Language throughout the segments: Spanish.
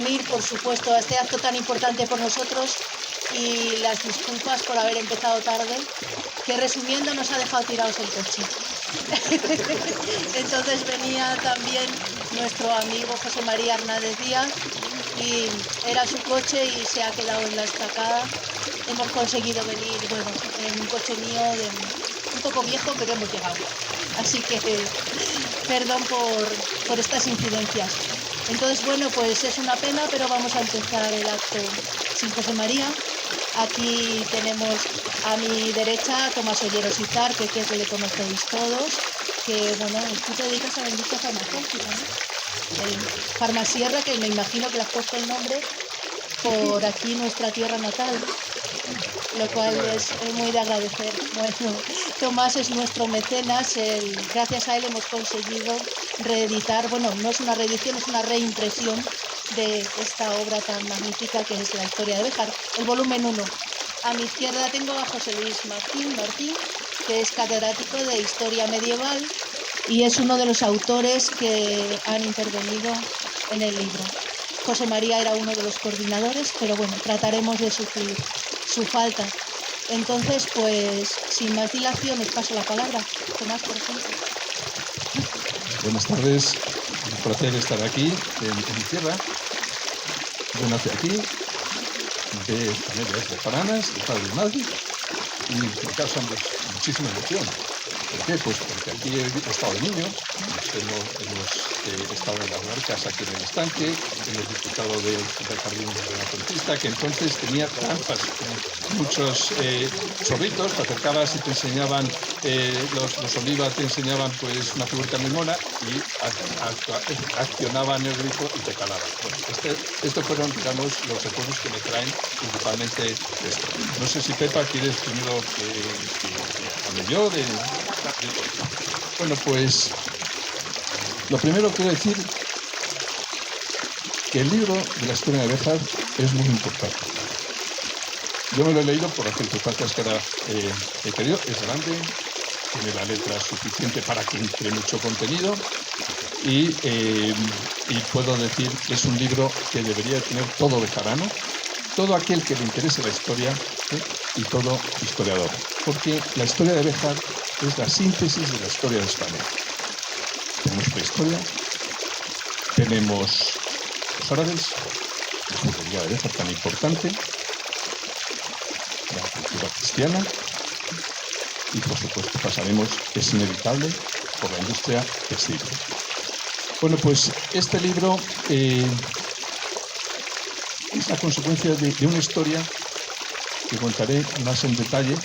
venir, por supuesto, a este acto tan importante por nosotros y las disculpas por haber empezado tarde, que resumiendo nos ha dejado tirados el coche. Entonces venía también nuestro amigo José María Hernández Díaz y era su coche y se ha quedado en la estacada. Hemos conseguido venir, bueno, en un coche mío un poco viejo, pero hemos llegado. Así que perdón por estas incidencias. Entonces, bueno, pues es una pena, pero vamos a empezar el acto sin José María. Aquí tenemos a mi derecha a Tomás Olleros Izar, que creo que le conocéis todos, que, bueno, tú te dedicas a la industria farmacéutica, ¿no? Farmasierra, que me imagino que le has puesto el nombre por aquí, nuestra tierra natal, lo cual es muy de agradecer. Bueno, Tomás es nuestro mecenas, gracias a él hemos conseguido reeditar, bueno, no es una reedición, es una reimpresión de esta obra tan magnífica que es La historia de Béjar, el volumen 1. A mi izquierda tengo a José Luis Martín, que es catedrático de Historia Medieval y es uno de los autores que han intervenido en el libro. José María era uno de los coordinadores, pero bueno, trataremos de suplir su falta. Entonces, pues, sin más dilación, os paso la palabra. Tomás, por ejemplo. Buenas tardes, es un placer estar aquí en mi tierra. Yo nací aquí, de familias bejaranas, de padre y madre, y me causan muchísima emoción. ¿Por qué? Pues porque aquí he estado de niño, hemos estado en las barcas aquí en el estanque, hemos disfrutado del jardín renacentista, que entonces tenía trampas, muchos chorritos, te acercabas y te enseñaban, los olivas te enseñaban pues una figurita muy mona y accionaban el grifo y te calaban. Bueno, estos fueron, digamos, los recuerdos que me traen principalmente esto. No sé si Pepa quieres primero que hable yo de... Bueno, pues lo primero quiero decir que el libro de la historia de Béjar es muy importante. Yo me lo he leído por las circunstancias que ahora he querido. Es grande, tiene la letra suficiente para que entre mucho contenido y puedo decir que es un libro que debería tener todo bejarano, todo aquel que le interese la historia y todo historiador, porque la historia de Béjar es la síntesis de la historia de España. Tenemos prehistoria, tenemos los árabes, la judería de Béjar tan importante, la cultura cristiana y por supuesto pasaremos, es inevitable, por la industria textil. Bueno, pues este libro es la consecuencia de una historia que contaré más en detalle.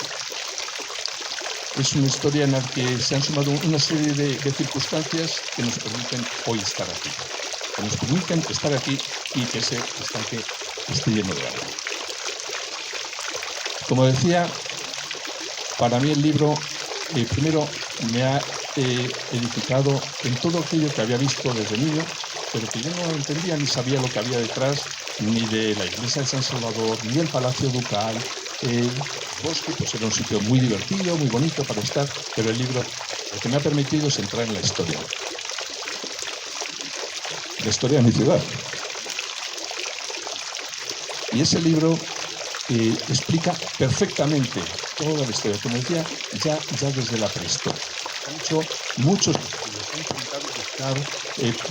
Es una historia en la que se han sumado una serie de circunstancias que nos permiten hoy estar aquí. Que nos permiten estar aquí y que ese estanque esté lleno de agua. Como decía, para mí el libro primero me ha edificado en todo aquello que había visto desde niño, pero que yo no entendía ni sabía lo que había detrás, ni de la iglesia de San Salvador, ni el Palacio Ducal. El bosque pues era un sitio muy divertido, muy bonito para estar, pero el libro lo que me ha permitido es entrar en la historia de mi ciudad. Y ese libro explica perfectamente toda la historia, como decía, ya desde la prehistoria. Muchos han intentado buscar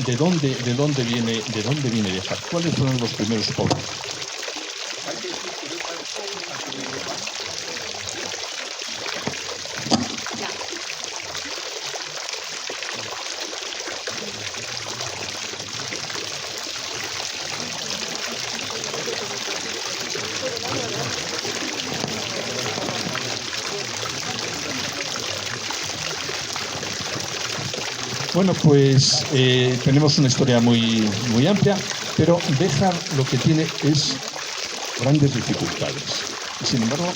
de dónde viene Béjar, cuáles fueron los primeros pobres. Hay que decir que Béjar Bueno, pues tenemos una historia muy amplia, pero Béjar lo que tiene es grandes dificultades. Y sin embargo,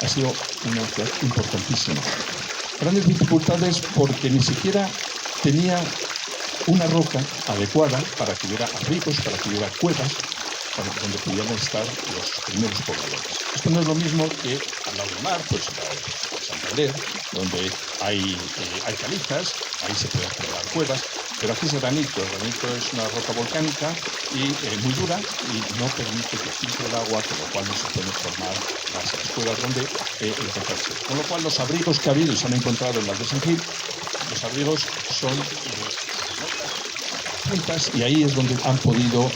ha sido una ciudad importantísima. Grandes dificultades porque ni siquiera tenía una roca adecuada para que hubiera abrigos, para que hubiera cuevas, donde pudieran estar los primeros pobladores. Esto no es lo mismo que al lado del mar, pues Santander, donde hay calizas, ahí se pueden crear cuevas, Pero aquí es granito. El granito es una roca volcánica y muy dura y no permite que filtre el agua, con lo cual no se pueden formar las cuevas donde encontrarse. Con lo cual los abrigos que ha habido y se han encontrado en las de San Gil, los abrigos son puntas y ahí es donde han podido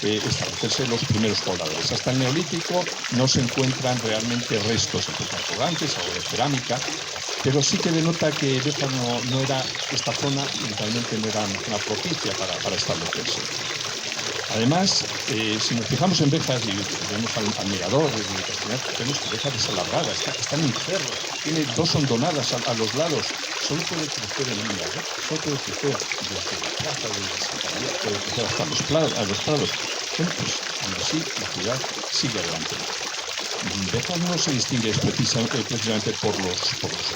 establecerse los primeros pobladores. Hasta el Neolítico no se encuentran realmente restos de rodantes o de cerámica, pero sí que denota que Béjar no era, esta zona realmente no era una propicia para establecerse. Además, si nos fijamos en Béjar y vemos al mirador, vemos que Béjar es alargada, está en un cerro, tiene 2 hondonadas a los lados, solo puede crecer en una, solo puede crecer desde la plaza, desde Santa María, puede crecer hasta a los prados. Bueno, pues aún así la ciudad sigue adelante. Béjar no se distingue precisamente por los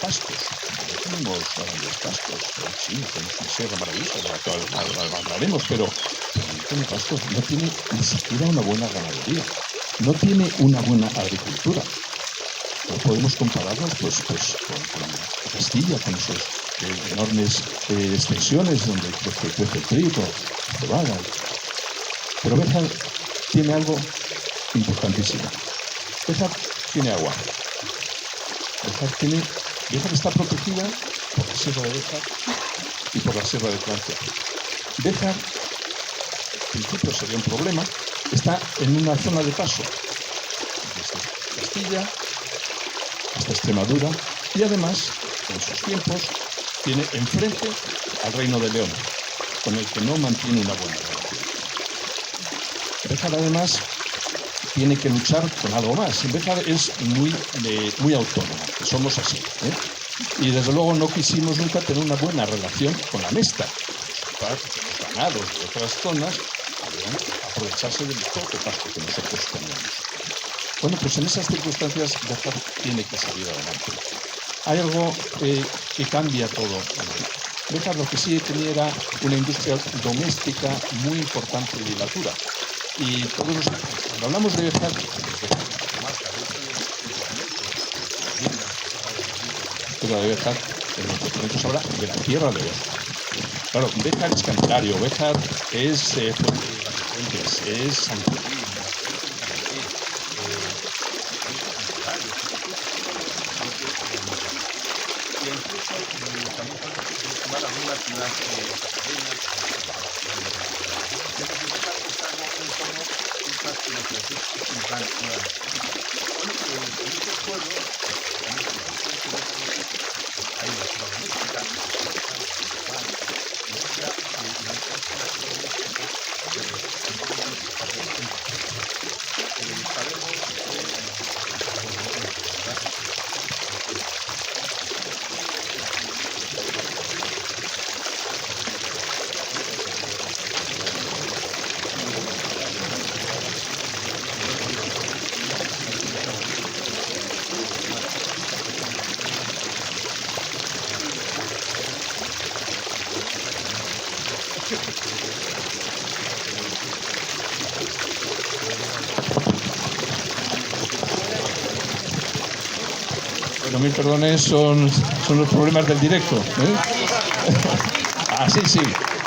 pastos. No tenemos grandes pastos. Sí, tenemos una sierra maravillosa de la cual hablaremos, pero no tiene pastos, no tiene ni siquiera una buena ganadería, no tiene una buena agricultura. No podemos compararnos pues con Castilla, con esas enormes extensiones donde crece el trigo, cebada. Pero Béjar tiene algo importantísimo. Béjar tiene agua. Béjar está protegida por la Sierra de Béjar y por la Sierra de Francia. Béjar, en principio sería un problema, está en una zona de paso, desde Castilla hasta Extremadura, y además, en sus tiempos, tiene enfrente al Reino de León, con el que no mantiene una buena relación. Béjar, además, tiene que luchar con algo más. Béjar es muy autónoma, que somos así, y desde luego no quisimos nunca tener una buena relación con la Mesta. Los ganados de otras zonas podían aprovecharse del poco pasto que nosotros teníamos. Bueno, pues en esas circunstancias Béjar tiene que salir adelante. Hay algo que cambia todo. Béjar lo que sí tenía era una industria doméstica muy importante de hilatura. Y todos cuando hablamos de Béjar, de Béjar, en los documentos habla de la tierra de Béjar. Claro, Béjar es Candelario, Béjar es Fuentes, es Santurín, y incluso también podemos tomar algunas ciudades pequeñas, Bueno, mil perdones, son los problemas del directo. Sí.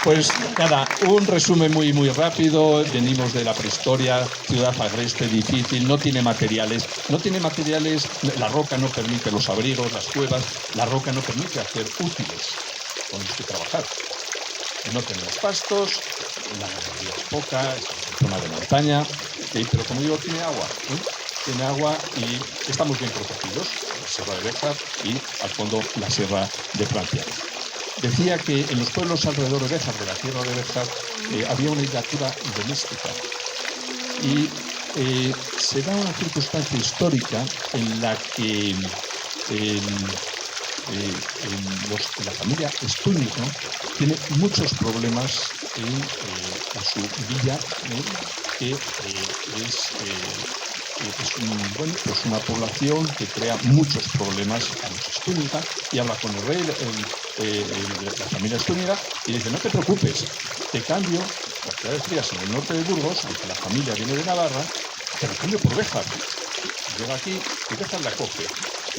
Pues nada, un resumen muy rápido. Venimos de la prehistoria, ciudad agreste, difícil, no tiene materiales, la roca no permite los abrigos, las cuevas, la roca no permite hacer útiles con los que trabajar. No tenemos pastos, la ganadería es poca, es una zona de montaña, pero como digo, tiene agua. Tiene agua y estamos bien protegidos, la Sierra de Béjar y al fondo la Sierra de Francia. Decía que en los pueblos alrededor de Béjar, de la tierra de Béjar, había una hilatura doméstica y se da una circunstancia histórica en la que la familia Stúñiga tiene muchos problemas en su villa, que es una población que crea muchos problemas a los Stúñiga, y habla con el rey, la familia Stúñiga, y dice: no te preocupes, te cambio las ciudades frías en el norte de Burgos, aunque la familia viene de Navarra, te lo cambio por Béjar. Llega aquí y Béjar la coge.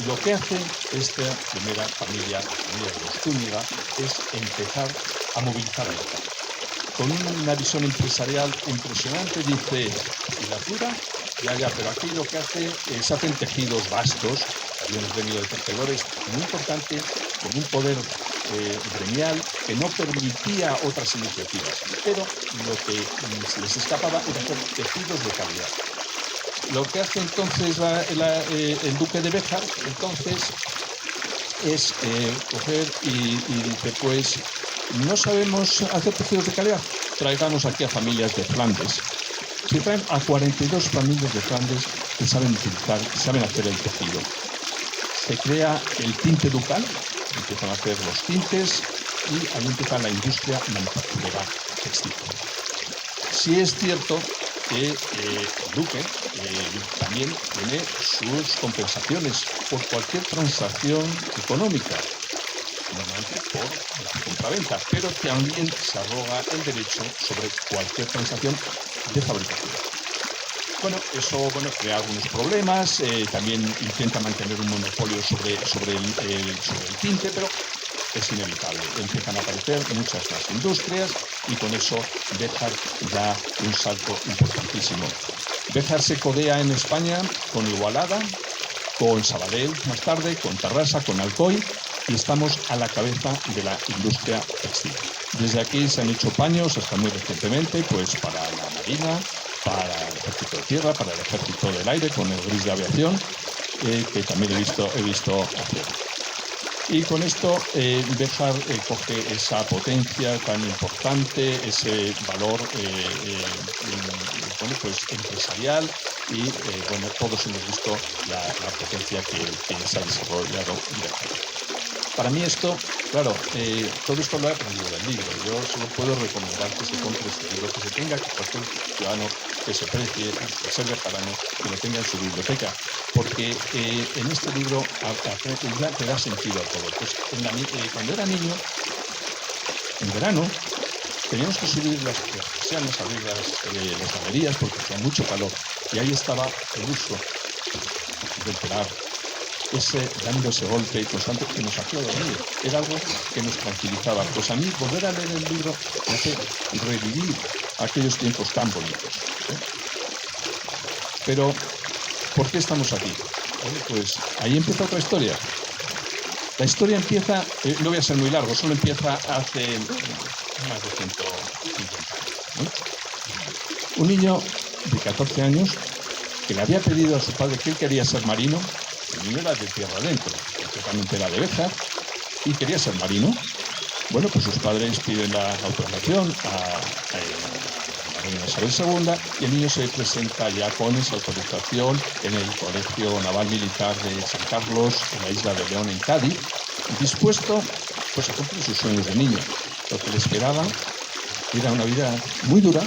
Lo que hace esta primera familia de los Zúñiga, es empezar a movilizar a Béjar. Con una visión empresarial impresionante, dice, ¿y la cura? Ya, pero aquí lo que hace es hacen tejidos vastos, había un gremio de tejedores muy importante, con un poder gremial que no permitía otras iniciativas, pero lo que se les escapaba era hacer tejidos de calidad. Lo que hace entonces el duque de Béjar, entonces, es coger y dice, pues, no sabemos hacer tejidos de calidad, traigamos aquí a familias de Flandes. Se traen a 42 familias de Flandes que saben utilizar, que saben hacer el tejido. Se crea el tinte ducal, empiezan a hacer los tintes y ahí empieza la industria manufacturera textil. Sí es cierto que el duque también tiene sus compensaciones por cualquier transacción económica, normalmente por la compraventa, pero también se arroga el derecho sobre cualquier transacción de fabricación. Bueno, eso crea algunos problemas, también intenta mantener un monopolio sobre el tinte, pero es inevitable. Empiezan a aparecer muchas más industrias y con eso Béjar da un salto importantísimo. Béjar se codea en España con Igualada, con Sabadell más tarde, con Tarrasa, con Alcoy, y estamos a la cabeza de la industria textil. Desde aquí se han hecho paños hasta muy recientemente, pues para la Marina, para el Ejército de Tierra, para el Ejército del Aire, con el gris de aviación, que también he visto hacer. Y con esto Béjar coge esa potencia tan importante, ese valor pues empresarial y todos hemos visto la potencia que se ha desarrollado Béjar. Para mí esto, claro, todo esto lo he aprendido del libro. Yo solo puedo recomendar que se compre este libro, que se tenga, que cualquier ciudadano que se precie, que sea bejarano, que lo tenga en su biblioteca, porque en este libro ya te da sentido a todo. Pues cuando era niño, en verano, teníamos que subir las persianas, abrir las galerías porque hacía mucho calor, y ahí estaba el uso del telar, dando ese golpe constante que nos hacía dormir. Era algo que nos tranquilizaba. Pues a mí volver a leer el libro me hace revivir aquellos tiempos tan bonitos. Pero, ¿por qué estamos aquí? Bueno, pues ahí empieza otra historia. La historia empieza, no voy a ser muy largo, solo empieza hace más de 150 años. Un niño de 14 años que le había pedido a su padre que él quería ser marino. El niño era de tierra adentro, concretamente era de Béjar, y quería ser marino. Bueno, pues sus padres piden la autorización a la reina Isabel II y el niño se presenta ya con esa autorización en el Colegio Naval Militar de San Carlos, en la isla de León, en Cádiz, dispuesto pues a cumplir sus sueños de niño. Lo que le esperaba era una vida muy dura,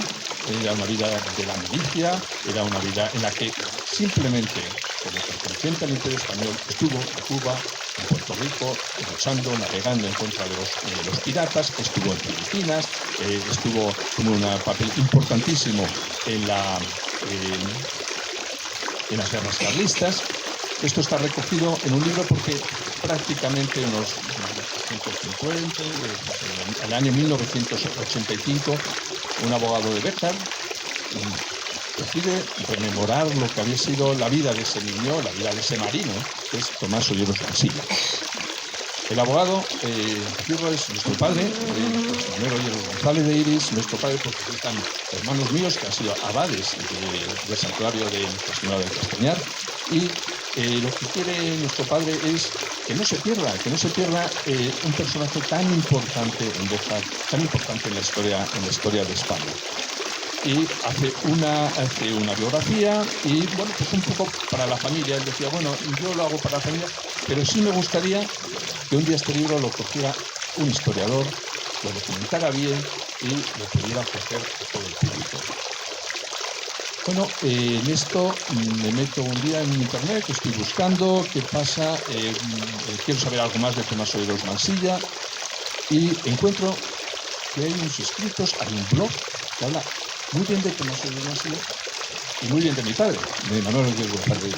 era una vida de la milicia, era una vida en la que simplemente, como perteneciente al Imperio Español, estuvo en Cuba, en Puerto Rico, luchando, navegando en contra de los piratas, estuvo en Filipinas, estuvo con un papel importantísimo en las guerras carlistas. Esto está recogido en un libro porque prácticamente unos 150, en el año 1985, un abogado de Béjar decide rememorar lo que había sido la vida de ese niño, la vida de ese marino, que es Tomás Olleros Mansilla. El abogado Cirro es nuestro padre, Manuel Olleros González de Iris, nuestro padre, porque están hermanos míos que han sido abades del santuario de Nuestra Señora del Castañar, y lo que quiere nuestro padre es que no se pierda un personaje tan importante en Béjar, tan importante en la historia de España. Y hace una biografía y, bueno, pues un poco para la familia. Él decía, bueno, yo lo hago para la familia, pero sí me gustaría que un día este libro lo cogiera un historiador, lo documentara bien y lo pudiera ofrecer a todo el público. Bueno, en esto me meto un día en internet, estoy buscando qué pasa, quiero saber algo más de Tomás Olleros Mansilla y encuentro que hay unos escritos, hay un blog que habla muy bien de Tomás Olleros Mansilla y muy bien de mi padre, de Manuel Olleros González.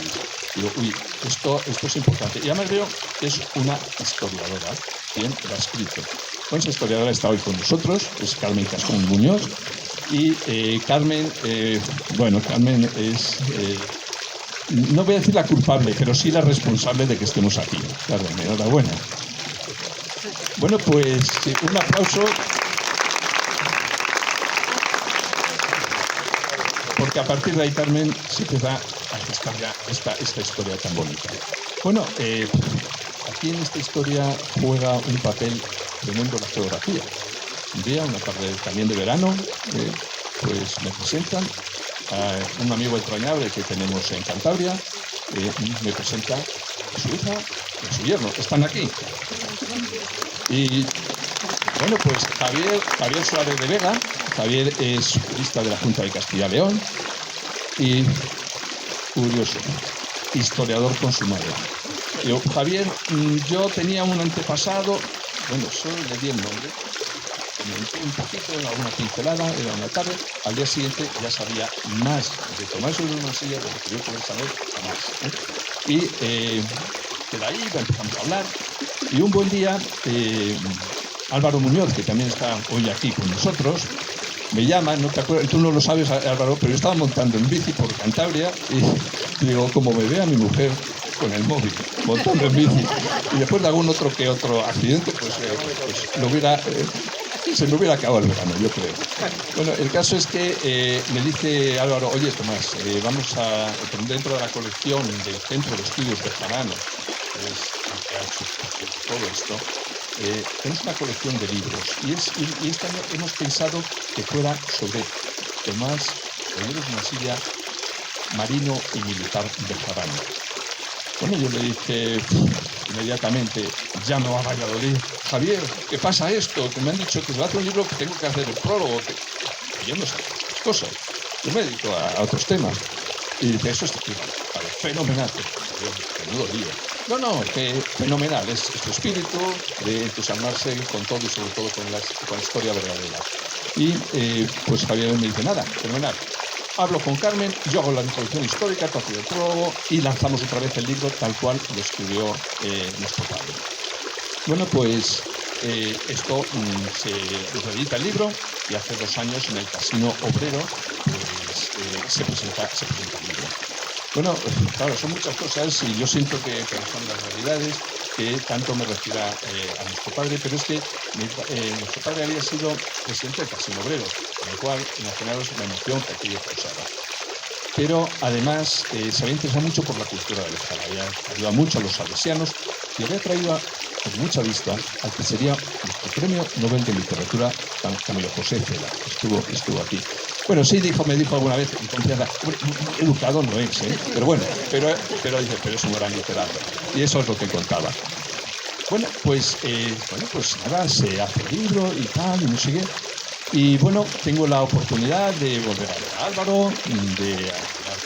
Digo, uy, esto es importante. Y además veo que es una historiadora, quien lo ha escrito. Bueno, esa historiadora está hoy con nosotros, es Carmen Cascón Muñoz. Y Carmen, Carmen es, no voy a decir la culpable, pero sí la responsable de que estemos aquí. Carmen, enhorabuena. Bueno, pues un aplauso. Porque a partir de ahí, Carmen, se empieza a gestar ya esta historia tan bonita. Bueno, aquí en esta historia juega un papel tremendo la geografía. Un día, una tarde también de verano, pues me presentan a un amigo entrañable que tenemos en Cantabria, me presenta a su hija y a su yerno, están aquí. Y bueno, pues Javier Suárez de Vega. Javier es jurista de la Junta de Castilla y León y, curioso, historiador consumado. Yo, Javier, yo tenía un antepasado, bueno, solo le di el nombre, comenté un poquito, en alguna pincelada, era una tarde, al día siguiente ya sabía más de Tomás sobre una silla de lo que yo podía saber jamás. Y de ahí empezamos a hablar y un buen día Álvaro Muñoz, que también está hoy aquí con nosotros, me llama, no te acuerdas, tú no lo sabes, Álvaro, pero yo estaba montando en bici por Cantabria y digo, como me ve a mi mujer con el móvil, montando en bici, y después de algún otro accidente, pues se me hubiera acabado el verano, yo creo. Bueno, el caso es que me dice Álvaro, oye Tomás, vamos a, dentro de la colección del Centro de Estudios Bejarano, que es todo esto, tenemos una colección de libros y este año hemos pensado que fuera sobre Tomás Olleros Masilla, marino y militar bejarano. Bueno, yo le dije inmediatamente, llamo a Valladolid, Javier, ¿qué pasa esto? Que me han dicho que se va a hacer un libro, que tengo que hacer el prólogo, que yo no sé estas cosas, yo me dedico a otros temas. Y dice, eso está fenomenal, menudo lío. No, que fenomenal, es tu espíritu de entusiasmarse con todo y sobre todo con la historia verdadera. Y pues Javier me dice, nada, fenomenal. Hablo con Carmen, yo hago la introducción histórica, tú haces el prólogo y lanzamos otra vez el libro tal cual lo escribió nuestro padre. Bueno, pues esto se reedita el libro y hace 2 años en el Casino Obrero pues, se presenta el libro. Bueno, claro, son muchas cosas y yo siento que son las realidades que tanto me refiero a nuestro padre, pero es que nuestro padre había sido presidente del Casino Obrero, con lo cual, imaginaros la emoción que aquello causaba. Pero además se había interesado mucho por la cultura de Béjar, había ayudado mucho a los salesianos y había traído con mucha vista al que sería nuestro premio Nobel de Literatura, Camilo José Cela, estuvo aquí. Bueno, sí me dijo alguna vez en confianza, educado no es, pero bueno, pero es un gran literato. Y eso es lo que contaba. Bueno, pues nada, se hace el libro y tal, y no sé qué. Y bueno, tengo la oportunidad de volver a ver a Álvaro, de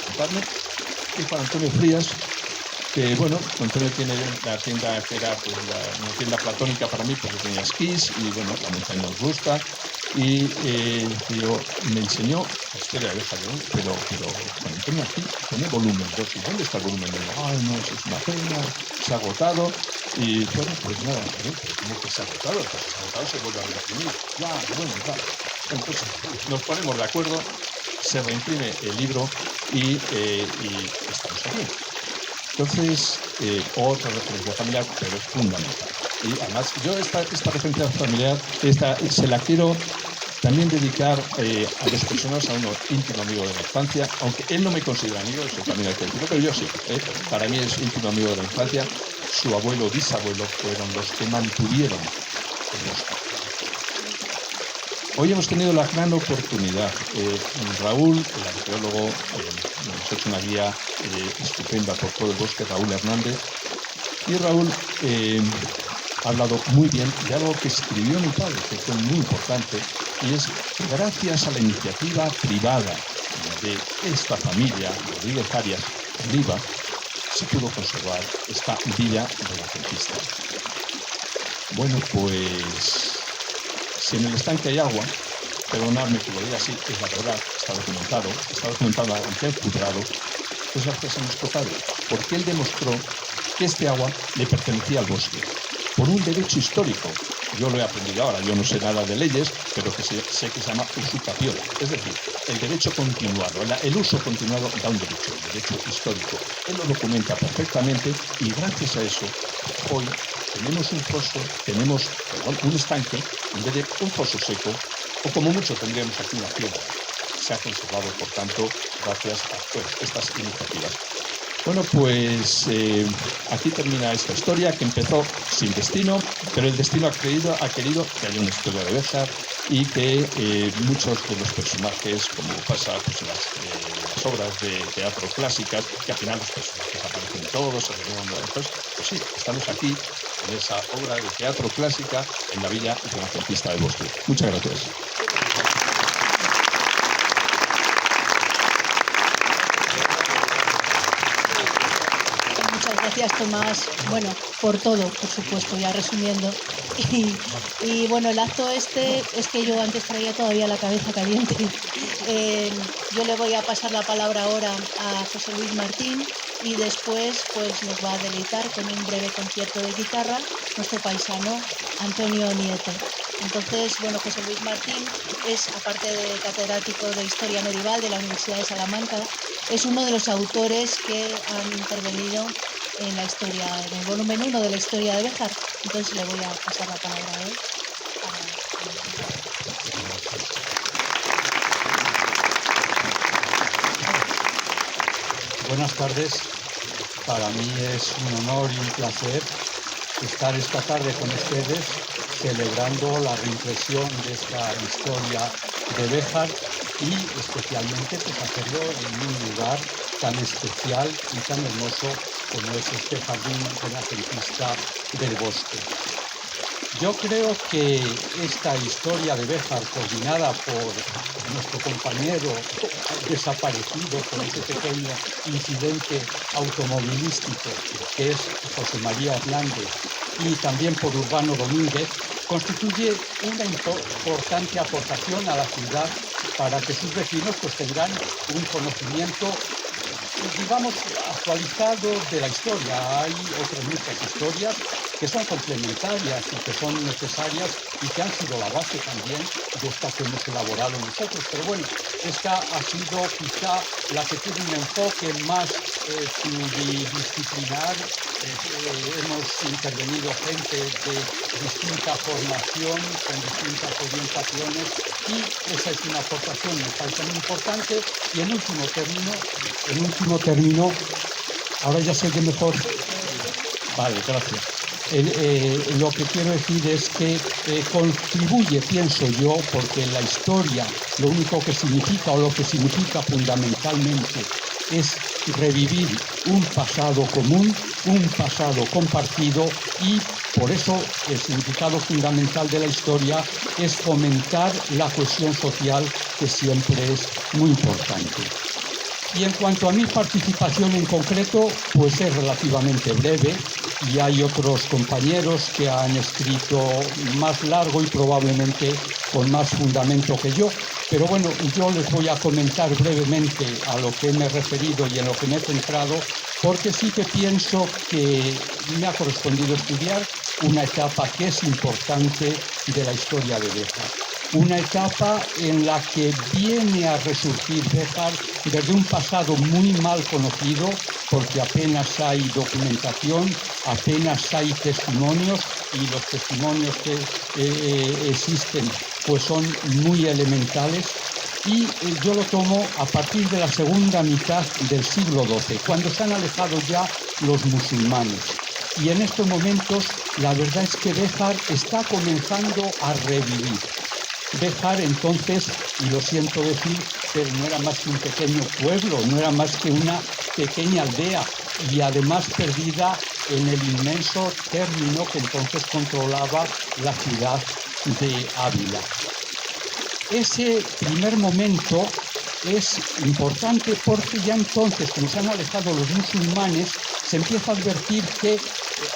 contarme, y Juan Antonio Frías, que bueno, Antonio tiene la tienda que era pues, una tienda platónica para mí, porque tenía esquís, y bueno, la montaña nos gusta. Y me enseñó la historia de Béjar, pero Juan Antonio aquí tiene volumen 2. ¿Y dónde está el volumen 1? Ay, no, eso es una pena, se ha agotado. Y bueno, pues nada, ¿cómo que se ha agotado? Pues se ha agotado, se vuelve a reimprimir. Claro. Entonces nos ponemos de acuerdo, se reimprime el libro y estamos aquí. Entonces, otra referencia familiar, pero es fundamental. Y además, yo esta referencia familiar se la quiero también dedicar a 2 personas, a uno íntimo amigo de la infancia, aunque él no me considera amigo, eso también hay que decirlo, pero yo sí. Para mí es íntimo amigo de la infancia. Su abuelo o bisabuelo fueron los que mantuvieron el bosque. Hoy hemos tenido la gran oportunidad. Raúl, el arqueólogo, nos ha hecho una guía estupenda por todo el bosque, Raúl Hernández. Y Raúl ha hablado muy bien de algo que escribió mi padre, que fue muy importante, y es que gracias a la iniciativa privada de esta familia, Rodríguez Arias Riva, se pudo conservar esta villa renacentista. Bueno, pues si en el estanque hay agua, perdonadme que lo diga así, es la verdad, está documentado ante el juzgado, pues gracias a nuestro padre. porque él demostró que este agua le pertenecía al bosque, por un derecho histórico. Yo lo he aprendido ahora, yo no sé nada de leyes, pero que sé que se llama usucapión, es decir, el derecho continuado, el uso continuado da un derecho, el derecho histórico. Él lo documenta perfectamente y gracias a eso hoy tenemos un foso, tenemos un estanque en vez de un foso seco, o como mucho tendríamos aquí una piedra. Se ha conservado, por tanto, gracias a estas iniciativas. Bueno, pues aquí termina esta historia que empezó sin destino, pero el destino ha querido que haya una historia de Béjar y que muchos de los personajes, como pasa pues, en las obras de teatro clásicas, que al final los personajes aparecen todos, pues sí, estamos aquí en esa obra de teatro clásica en la Villa Renacentista del Bosque. Muchas gracias. Gracias, Tomás, bueno, por todo, por supuesto, ya resumiendo. Y bueno, el acto este es que yo antes traía todavía la cabeza caliente. Yo le voy a pasar la palabra ahora a José Luis Martín y después pues nos va a deleitar con un breve concierto de guitarra nuestro paisano Antonio Nieto. Entonces, bueno, José Luis Martín es, aparte de catedrático de Historia Medieval de la Universidad de Salamanca, es uno de los autores que han intervenido en la historia, en el volumen 1 de la historia de Béjar. Entonces le voy a pasar la palabra a él. Buenas tardes. Para mí es un honor y un placer estar esta tarde con ustedes celebrando la reimpresión de esta historia de Béjar y especialmente pues hacerlo en un lugar tan especial y tan hermoso como es este jardín renacentista del bosque. Yo creo que esta historia de Béjar, coordinada por nuestro compañero desaparecido por ese pequeño incidente automovilístico que es José María Hernández y también por Urbano Domínguez, constituye una importante aportación a la ciudad para que sus vecinos pues tengan un conocimiento, digamos, actualizado de la historia. Hay otras muchas historias que son complementarias y que son necesarias y que han sido la base también de esta que hemos elaborado nosotros. Pero bueno, esta ha sido quizá la que tiene un enfoque más pluridisciplinar. Hemos intervenido gente de distinta formación, con distintas orientaciones y esa es una aportación, me parece muy importante. Y en último término, ahora ya se oye mejor. Vale, gracias. Lo que quiero decir es que contribuye, pienso yo, porque la historia lo único que significa o lo que significa fundamentalmente es revivir un pasado común, un pasado compartido y por eso el significado fundamental de la historia es fomentar la cohesión social, que siempre es muy importante. Y en cuanto a mi participación en concreto, pues es relativamente breve y hay otros compañeros que han escrito más largo y probablemente con más fundamento que yo. Pero bueno, yo les voy a comentar brevemente a lo que me he referido y en lo que me he centrado, porque sí que pienso que me ha correspondido estudiar una etapa que es importante de la historia de Béjar. Una etapa en la que viene a resurgir Béjar desde un pasado muy mal conocido, porque apenas hay documentación, apenas hay testimonios, y los testimonios que existen pues son muy elementales, y yo lo tomo a partir de la segunda mitad del siglo XII, cuando se han alejado ya los musulmanes. Y en estos momentos la verdad es que Béjar está comenzando a revivir. Béjar entonces, y lo siento decir, pero no era más que un pequeño pueblo, no era más que una pequeña aldea y además perdida en el inmenso término que entonces controlaba la ciudad de Ávila. Ese primer momento es importante porque ya entonces, como se han alejado los musulmanes, se empieza a advertir que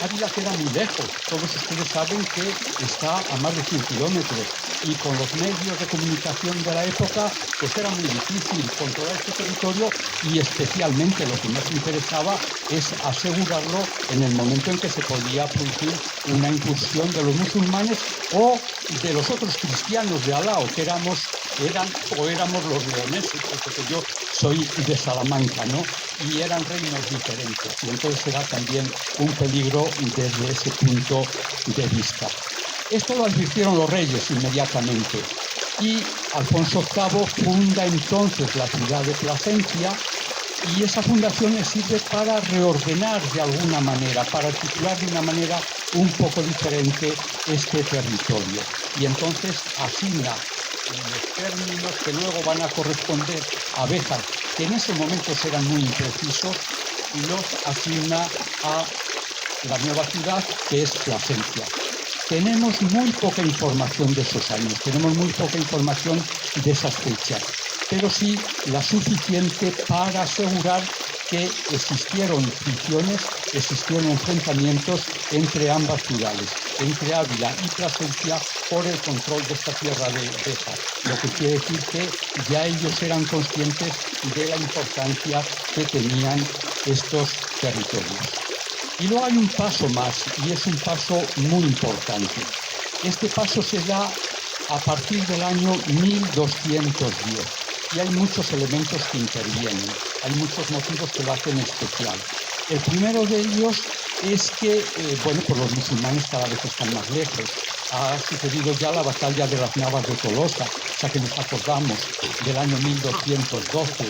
Ávila queda muy lejos, todos ustedes saben que está a más de 100 kilómetros y con los medios de comunicación de la época pues era muy difícil controlar este territorio y especialmente lo que más interesaba es asegurarlo en el momento en que se podía producir una incursión de los musulmanes o de los otros cristianos de Alao, que éramos los leoneses, porque yo soy de Salamanca, ¿no? Y eran reinos diferentes, y entonces era también un peligro desde ese punto de vista. Esto lo advirtieron los reyes inmediatamente, y Alfonso VIII funda entonces la ciudad de Plasencia, y esa fundación le sirve para reordenar de alguna manera, para articular de una manera un poco diferente este territorio. Y entonces asigna los términos que luego van a corresponder a Béjar, que en ese momento eran muy imprecisos, los asigna a la nueva ciudad, que es Plasencia. Tenemos muy poca información de esos años, tenemos muy poca información de esas fechas, pero sí la suficiente para asegurar que existieron fricciones, existieron enfrentamientos entre ambas ciudades, entre Ávila y Plasencia, por el control de esta tierra de Béjar, lo que quiere decir que ya ellos eran conscientes de la importancia que tenían estos territorios. Y luego hay un paso más, y es un paso muy importante. Este paso se da a partir del año 1210, y hay muchos elementos que intervienen, hay muchos motivos que lo hacen especial. El primero de ellos es que, pues los musulmanes cada vez están más lejos. Ha sucedido ya la batalla de las Navas de Tolosa, o sea que nos acordamos del año 1212.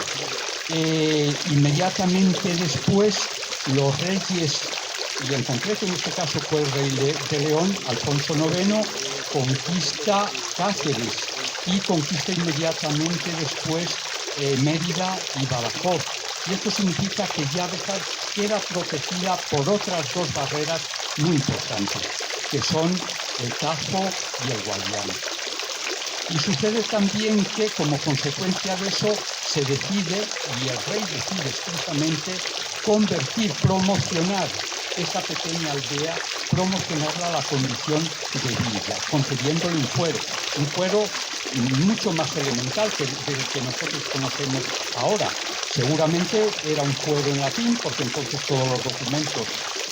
Inmediatamente después, los reyes, y en concreto en este caso fue el rey de León, Alfonso IX, conquista Cáceres y conquista inmediatamente después Mérida y Badajoz. Y esto significa que ya Béjar queda protegida por otras dos barreras muy importantes, que son el Tajo y el Guadiana. Y sucede también que como consecuencia de eso se decide, y el rey decide expresamente, promocionar esa pequeña aldea, promocionarla a la condición de villa, concediéndole un fuero mucho más elemental que el que nosotros conocemos ahora. Seguramente era un fuero en latín, porque entonces todos los documentos,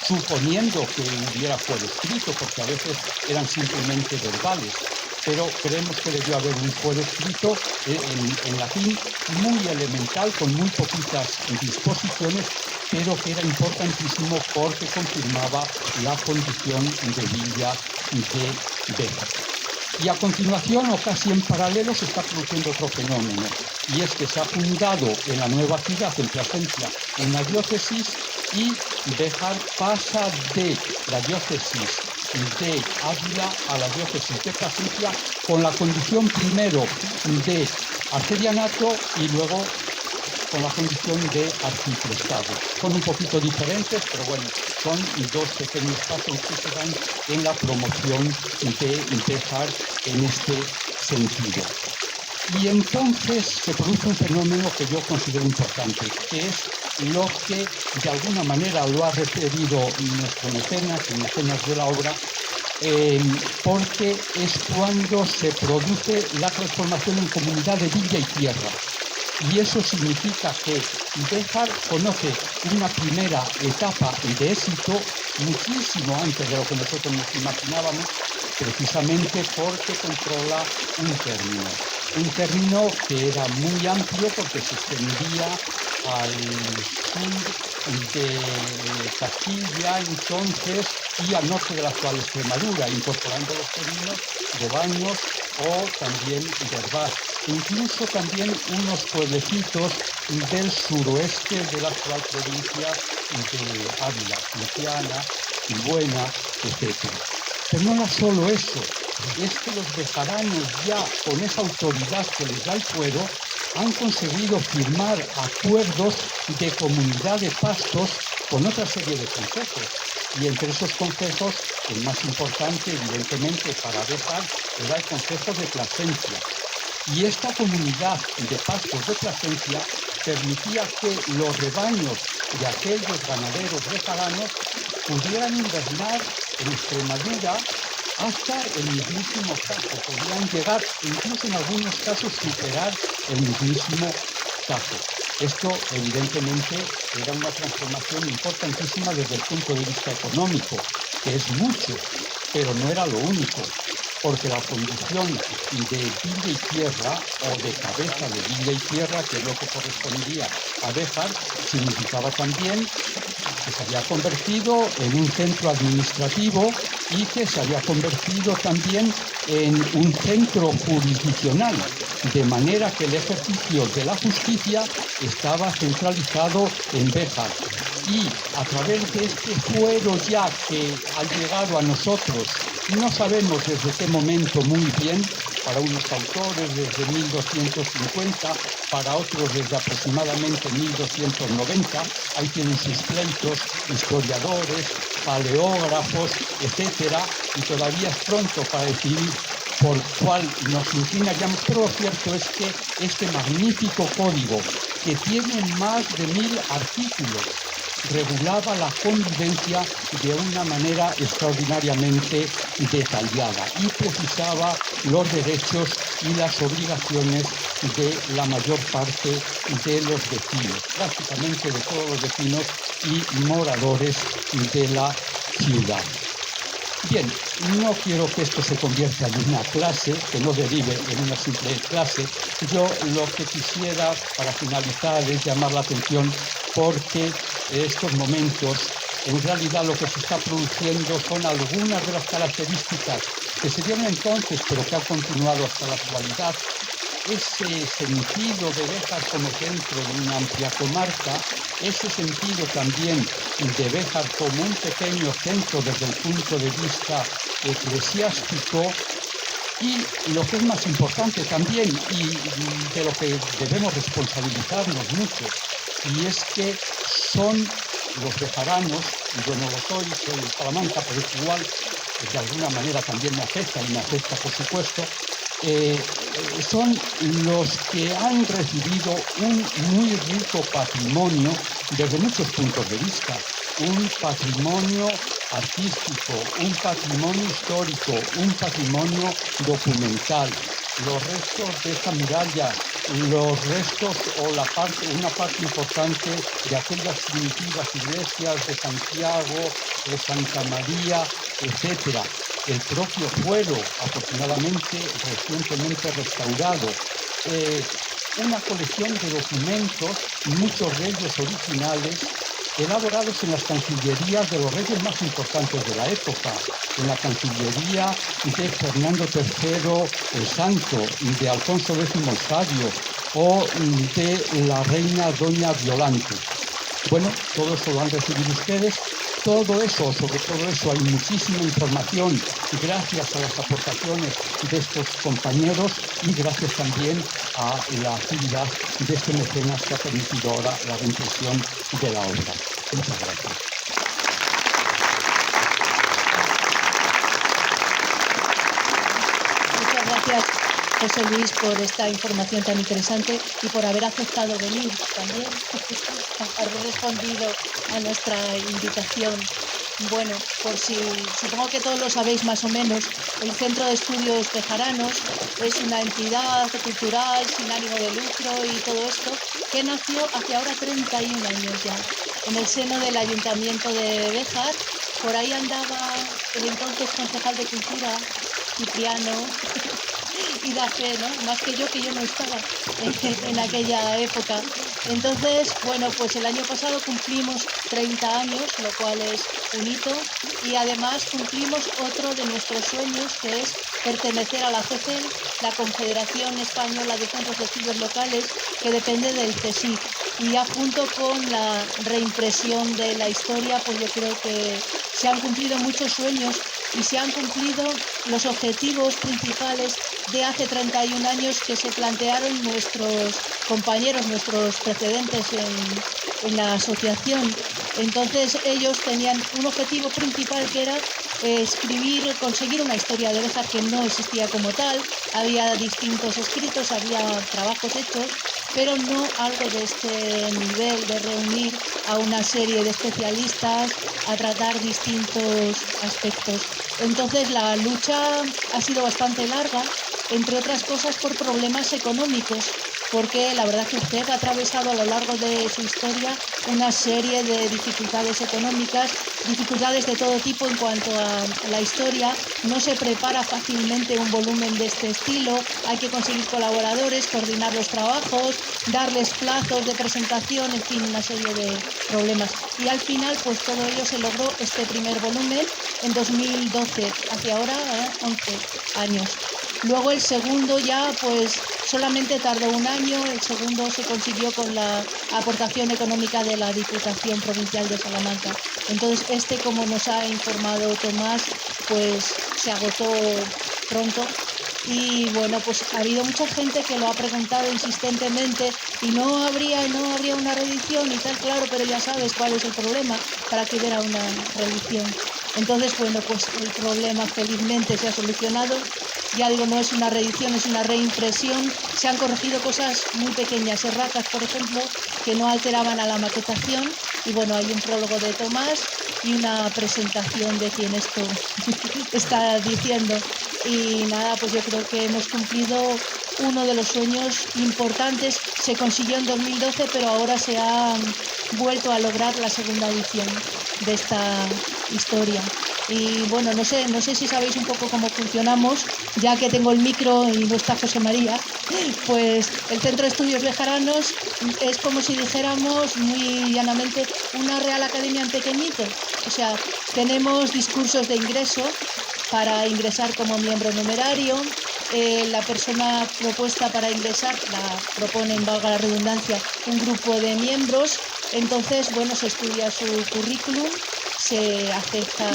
suponiendo que hubiera fuero escrito, porque a veces eran simplemente verbales, pero creemos que debió haber un fuero escrito en latín muy elemental, con muy poquitas disposiciones, pero que era importantísimo porque confirmaba la condición de villa de Béjar. Y a continuación, o casi en paralelo, se está produciendo otro fenómeno, y es que se ha fundado en la nueva ciudad, en Plasencia, una diócesis, y Béjar pasa de la diócesis de Ávila a la diócesis de Plasencia, con la condición primero de arcedianato y luego con la condición de arciprestado. Son un poquito diferentes, pero bueno, son dos pequeños pasos que se dan en la promoción de Béjar en este sentido. Y entonces se produce un fenómeno que yo considero importante, que es lo que de alguna manera lo ha referido nuestro mecenas de la obra, porque es cuando se produce la transformación en comunidad de villa y tierra. Y eso significa que Béjar conoce una primera etapa de éxito muchísimo antes de lo que nosotros nos imaginábamos, precisamente porque controla un término que era muy amplio porque se extendía al sur de Castilla entonces y al norte de la actual Extremadura, incorporando los términos de Baños o también de Herbás, incluso también unos pueblecitos del suroeste de la actual provincia de Ávila, Luciana, Buena, etc. Pero no era solo eso, es que los bejaranos ya con esa autoridad que les da el fuero han conseguido firmar acuerdos de comunidad de pastos con otra serie de consejos. Y entre esos consejos, el más importante, evidentemente, para Béjar era el Consejo de Plasencia. Y esta comunidad de pastos de Plasencia permitía que los rebaños de aquellos ganaderos bejaranos pudieran invernar en Extremadura hasta el mismísimo Tajo. Podían llegar, incluso en algunos casos, superar el mismísimo Tajo. Esto, evidentemente, era una transformación importantísima desde el punto de vista económico, que es mucho, pero no era lo único, porque la condición de villa y tierra, o de cabeza de villa y tierra, que es lo que correspondía a Béjar, significaba también que se había convertido en un centro administrativo y que se había convertido también en un centro jurisdiccional, de manera que el ejercicio de la justicia estaba centralizado en Béjar. Y a través de este fuero ya que ha llegado a nosotros, no sabemos desde qué momento muy bien, para unos autores desde 1250, para otros desde aproximadamente 1290, ahí tienen sus pleitos, historiadores, paleógrafos, etcétera, y todavía es pronto para decidir por cuál nos inclinaríamos, pero lo cierto es que este magnífico código, que tiene más de 1000 artículos, regulaba la convivencia de una manera extraordinariamente detallada y precisaba los derechos y las obligaciones de la mayor parte de los vecinos, prácticamente de todos los vecinos y moradores de la ciudad. Bien, no quiero que esto se convierta en una clase, que no derive en una simple clase. Yo lo que quisiera, para finalizar, es llamar la atención porque estos momentos, en realidad lo que se está produciendo son algunas de las características que se dieron entonces, pero que han continuado hasta la actualidad. Ese sentido de Béjar como centro de una amplia comarca, ese sentido también de Béjar como un pequeño centro desde el punto de vista eclesiástico, y lo que es más importante también, y de lo que debemos responsabilizarnos mucho, y es que son los bejaranos, y yo no lo soy de Salamanca, pero es igual, de alguna manera también me afecta, y me afecta por supuesto, son los que han recibido un muy rico patrimonio desde muchos puntos de vista, un patrimonio artístico, un patrimonio histórico, un patrimonio documental. Los restos de esta muralla, los restos o una parte importante de aquellas primitivas iglesias de Santiago, de Santa María, etcétera. El propio fuero, afortunadamente recientemente restaurado, una colección de documentos, muchos de ellos originales, elaborados en las cancillerías de los reyes más importantes de la época, en la cancillería de Fernando III el Santo, de Alfonso X el Sabio o de la reina Doña Violante. Bueno, todo eso lo han recibido ustedes. Todo eso, sobre todo eso, hay muchísima información gracias a las aportaciones de estos compañeros y gracias también a la actividad de este mecenas que ha permitido ahora la reimpresión de la obra. Muchas gracias. Muchas gracias, José Luis, por esta información tan interesante y por haber aceptado venir también, haber respondido a nuestra invitación. Bueno, supongo que todos lo sabéis más o menos, el Centro de Estudios Bejaranos es una entidad cultural sin ánimo de lucro y todo esto que nació hace ahora 31 años ya, en el seno del Ayuntamiento de Béjar. Por ahí andaba el entonces concejal de Cultura, Cipriano, y da fe, ¿no? Más que yo no estaba en aquella época. Entonces, bueno, pues el año pasado cumplimos 30 años, lo cual es un hito, y además cumplimos otro de nuestros sueños, que es pertenecer a la CECEL, la Confederación Española de Centros de Estudios Locales, que depende del CSIC. Y ya junto con la reimpresión de la historia, pues yo creo que se han cumplido muchos sueños y se han cumplido los objetivos principales de hace 31 años que se plantearon nuestros compañeros, nuestros precedentes en la asociación. Entonces ellos tenían un objetivo principal que era conseguir una historia de Béjar que no existía como tal. Había distintos escritos, había trabajos hechos, pero no algo de este nivel, de reunir a una serie de especialistas a tratar distintos aspectos. Entonces la lucha ha sido bastante larga, entre otras cosas por problemas económicos, porque la verdad que el CEP ha atravesado a lo largo de su historia una serie de dificultades económicas, dificultades de todo tipo en cuanto a la historia. No se prepara fácilmente un volumen de este estilo, hay que conseguir colaboradores, coordinar los trabajos, darles plazos de presentación, en fin, una serie de problemas. Y al final, pues todo ello se logró este primer volumen en 2012, hacia ahora 11 años. Luego el segundo ya pues solamente tardó un año, el segundo se consiguió con la aportación económica de la Diputación Provincial de Salamanca. Entonces este, como nos ha informado Tomás, pues se agotó pronto. Y bueno, pues ha habido mucha gente que lo ha preguntado insistentemente y no habría una reedición y tal, claro, pero ya sabes cuál es el problema para que hubiera una reedición. Entonces, bueno, pues el problema felizmente se ha solucionado. Ya digo, no es una reedición, es una reimpresión. Se han corregido cosas muy pequeñas, erratas, por ejemplo, que no alteraban a la maquetación. Y bueno, hay un prólogo de Tomás y una presentación de quien esto está diciendo. Y nada, pues yo creo que hemos cumplido uno de los sueños importantes. Se consiguió en 2012, pero ahora se ha vuelto a lograr la segunda edición de esta historia. Y bueno, no sé si sabéis un poco cómo funcionamos, ya que tengo el micro y no está José María. Pues el Centro de Estudios Bejaranos es como si dijéramos muy llanamente una Real Academia en pequeñito. O sea, tenemos discursos de ingreso para ingresar como miembro numerario. La persona propuesta para ingresar la proponen, valga la redundancia, un grupo de miembros. Entonces, bueno, se estudia su currículum, se acepta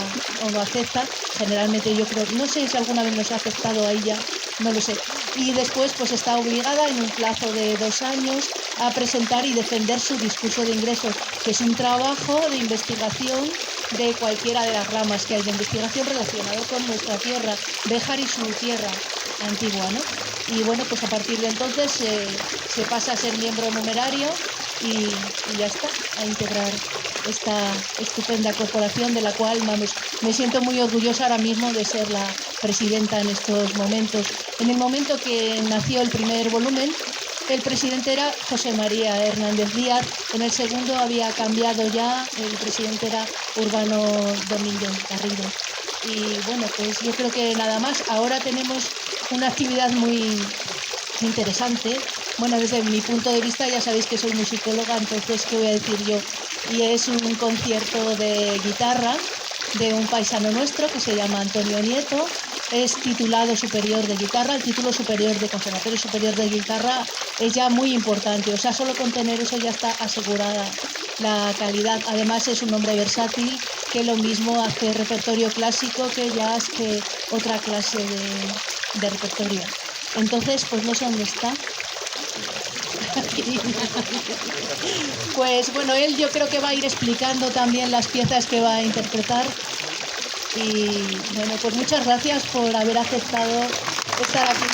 o no acepta. Generalmente yo creo, no sé si alguna vez nos ha aceptado a ella, no lo sé. Y después pues está obligada en un plazo de 2 años a presentar y defender su discurso de ingreso, que es un trabajo de investigación de cualquiera de las ramas que hay de investigación relacionado con nuestra tierra, Béjar y su tierra antigua, ¿no? Y bueno, pues a partir de entonces se pasa a ser miembro numerario y ya está, a integrar esta estupenda corporación de la cual, vamos, me siento muy orgullosa ahora mismo de ser la presidenta en estos momentos. En el momento que nació el primer volumen, el presidente era José María Hernández Díaz. En el segundo había cambiado ya, el presidente era Urbano Domínguez Garrido. Y bueno, pues yo creo que nada más. Ahora tenemos una actividad muy interesante. Bueno, desde mi punto de vista ya sabéis que soy musicóloga, entonces ¿qué voy a decir yo? Y es un concierto de guitarra de un paisano nuestro que se llama Antonio Nieto. Es titulado superior de guitarra. El título superior de Conservatorio Superior de Guitarra es ya muy importante, o sea, solo con tener eso ya está asegurada la calidad. Además es un hombre versátil que lo mismo hace repertorio clásico que jazz, que otra clase de repertorio. Entonces, pues no sé dónde está. Pues bueno, él yo creo que va a ir explicando también las piezas que va a interpretar. Y bueno, pues muchas gracias por haber aceptado estar aquí.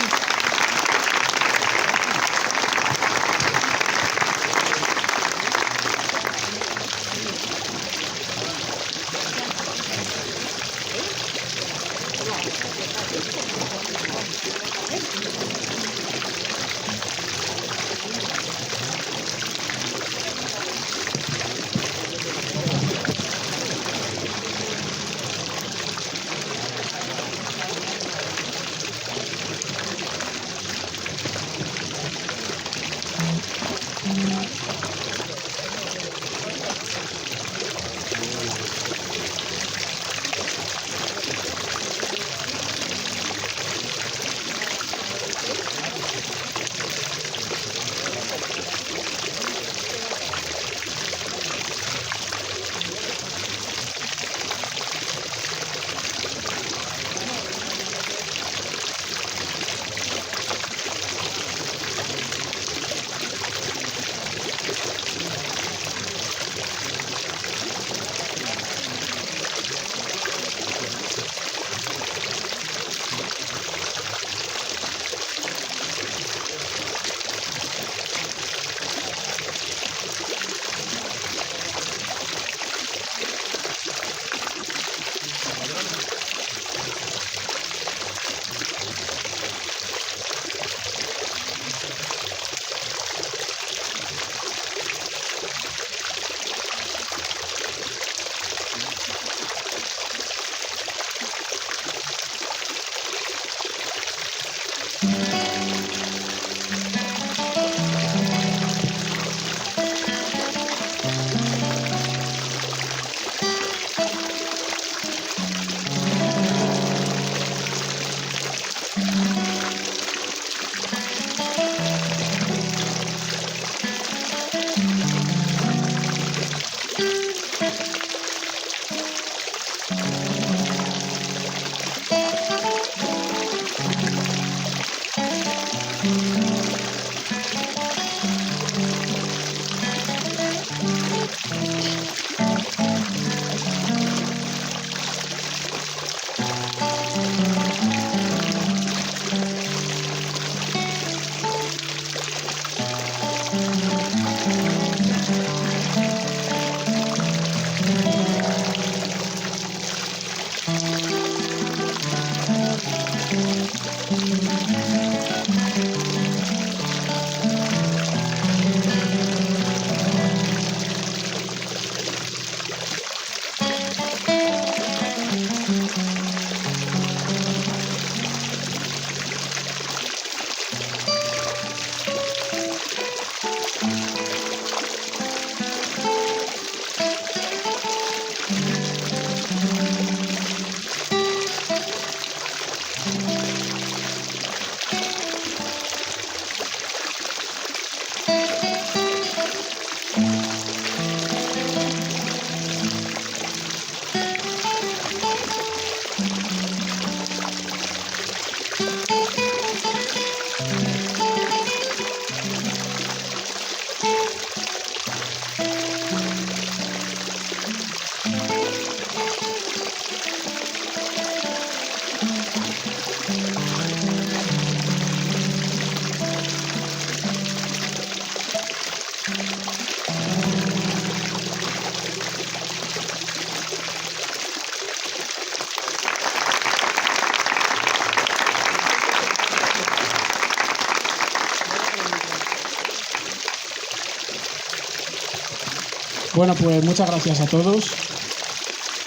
Bueno, pues muchas gracias a todos.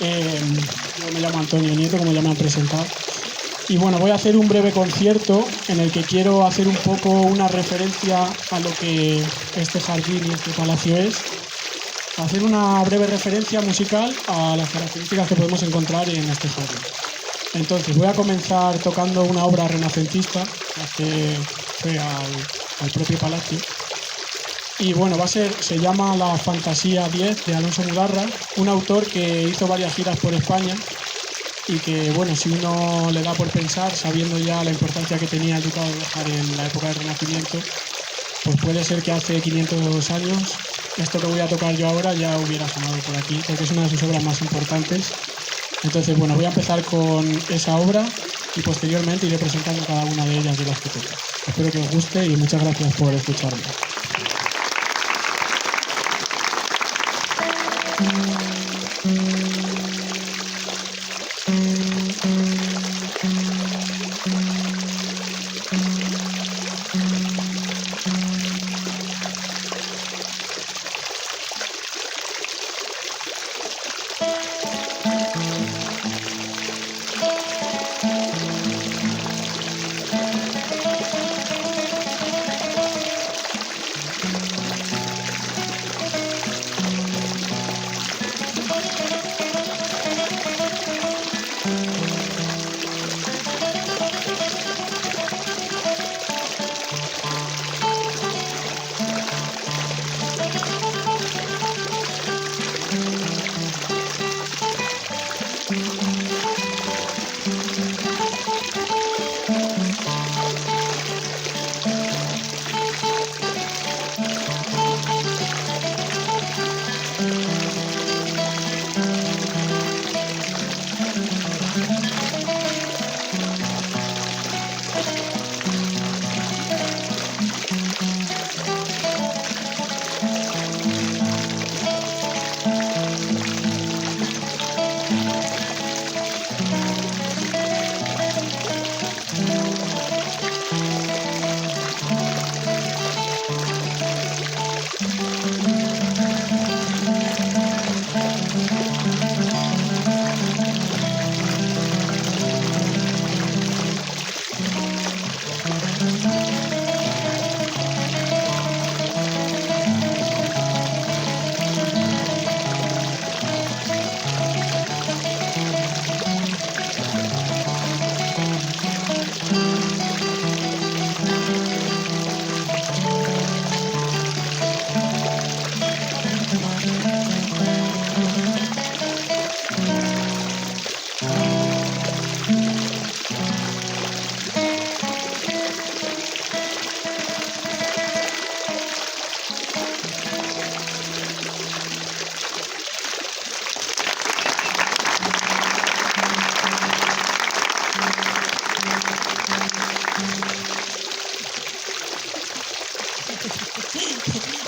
Yo me llamo Antonio Nieto, como ya me han presentado. Y bueno, voy a hacer un breve concierto en el que quiero hacer un poco una referencia a lo que este jardín y este palacio es. Hacer una breve referencia musical a las características que podemos encontrar en este jardín. Entonces, voy a comenzar tocando una obra renacentista que fue al propio palacio. Y bueno, se llama La Fantasía 10 de Alonso Mudarra, un autor que hizo varias giras por España y que, bueno, si uno le da por pensar, sabiendo ya la importancia que tenía el Ducado de Béjar en la época del Renacimiento, pues puede ser que hace 500 años esto que voy a tocar yo ahora ya hubiera sonado por aquí, porque es una de sus obras más importantes. Entonces, bueno, voy a empezar con esa obra y posteriormente iré presentando cada una de ellas de las que toco. Espero que os guste y muchas gracias por escucharme.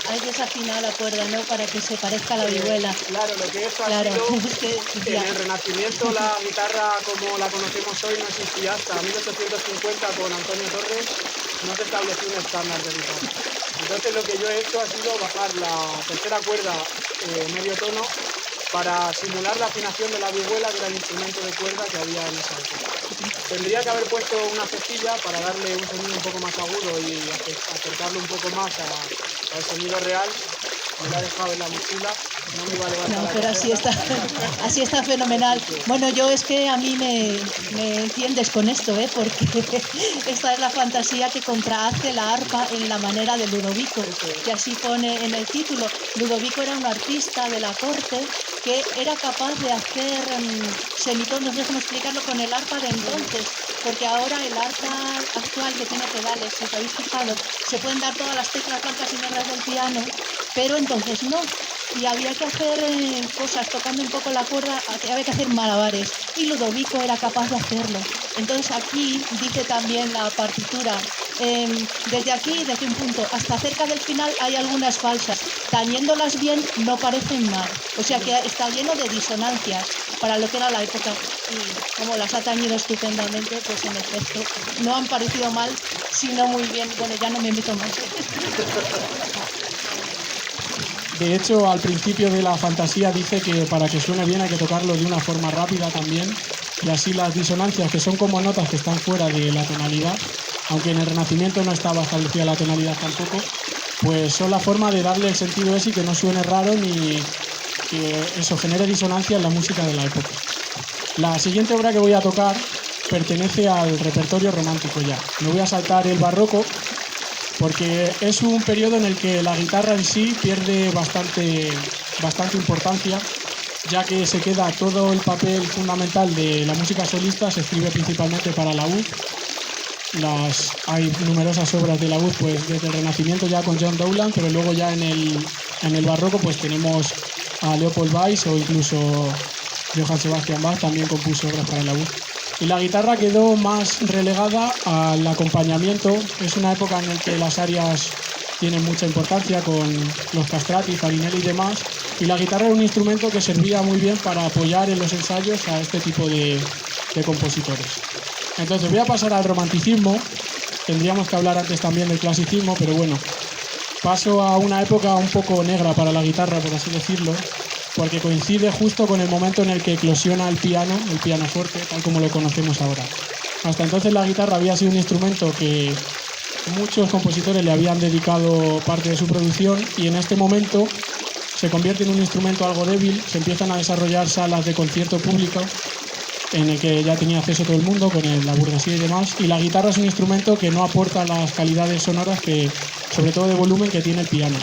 Has desafinado la cuerda, ¿no? Para que se parezca a la vihuela. Claro, lo que esto ha Claro, sido, es que en el Renacimiento la guitarra como la conocemos hoy no existía hasta 1850 con Antonio Torres, no se estableció un estándar de guitarra. Entonces lo que yo he hecho ha sido bajar la tercera cuerda medio tono para simular la afinación de la vihuela, que era el instrumento de cuerda que había en esa época. Tendría que haber puesto una cestilla para darle un sonido un poco más agudo y acercarlo un poco más al sonido real. Me la he dejado en la mochila, no me iba a levantar no, la pero cabeza. así está fenomenal. Bueno, yo es que a mí me enciendes con esto, porque esta es la fantasía que contrahace la arpa en la manera de Ludovico, que así pone en el título. Ludovico era un artista de la corte que era capaz de hacer semitonos, no sé cómo explicarlo, con el arpa de entonces, porque ahora el arpa actual que tiene pedales, si os habéis fijado, se pueden dar todas las teclas blancas y negras del piano, pero entonces no. Y había que hacer cosas tocando un poco la cuerda, había que hacer malabares, y Ludovico era capaz de hacerlo. Entonces aquí dice también la partitura, desde aquí, desde un punto hasta cerca del final hay algunas falsas, tañéndolas bien no parecen mal, o sea que está lleno de disonancias para lo que era la época, y como las ha tañido estupendamente, pues en efecto no han parecido mal, sino muy bien. Bueno, ya no me meto más. De hecho, al principio de la fantasía dice que para que suene bien hay que tocarlo de una forma rápida también, y así las disonancias, que son como notas que están fuera de la tonalidad, aunque en el Renacimiento no estaba establecida la tonalidad tampoco, pues son la forma de darle el sentido ese y que no suene raro ni que eso genere disonancia en la música de la época. La siguiente obra que voy a tocar pertenece al repertorio romántico ya. Me voy a saltar el barroco, porque es un periodo en el que la guitarra en sí pierde bastante importancia, ya que se queda todo el papel fundamental de la música solista, se escribe principalmente para laúd. Hay numerosas obras de laúd, pues desde el Renacimiento ya con John Dowland, pero luego ya en el barroco pues tenemos a Leopold Weiss o incluso Johann Sebastian Bach también compuso obras para laúd. Y la guitarra quedó más relegada al acompañamiento. Es una época en la que las arias tienen mucha importancia con los castrati, Farinelli y demás, y la guitarra era un instrumento que servía muy bien para apoyar en los ensayos a este tipo de compositores. Entonces voy a pasar al romanticismo. Tendríamos que hablar antes también del clasicismo, pero bueno, paso a una época un poco negra para la guitarra, por así decirlo, porque coincide justo con el momento en el que eclosiona el pianoforte, tal como lo conocemos ahora. Hasta entonces la guitarra había sido un instrumento que muchos compositores le habían dedicado parte de su producción, y en este momento se convierte en un instrumento algo débil. Se empiezan a desarrollar salas de concierto público en el que ya tenía acceso todo el mundo, con la burguesía y demás, y la guitarra es un instrumento que no aporta las calidades sonoras, sobre todo de volumen, que tiene el piano.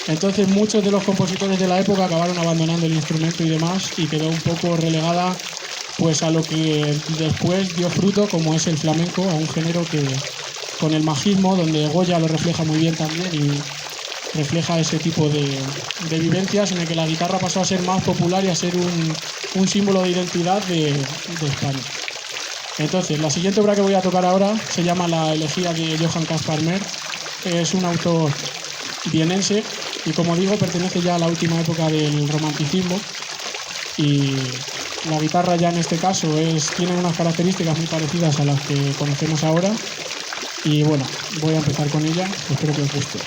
Entonces muchos de los compositores de la época acabaron abandonando el instrumento y demás, y quedó un poco relegada pues a lo que después dio fruto, como es el flamenco, a un género que con el majismo, donde Goya lo refleja muy bien también y refleja ese tipo de vivencias en el que la guitarra pasó a ser más popular y a ser un símbolo de identidad de España. Entonces, la siguiente obra que voy a tocar ahora se llama La elegía de Johann Caspar Mehr. Es un autor vienense y, como digo, pertenece ya a la última época del romanticismo, y la guitarra ya en este caso tiene unas características muy parecidas a las que conocemos ahora, y bueno, voy a empezar con ella, espero que os guste.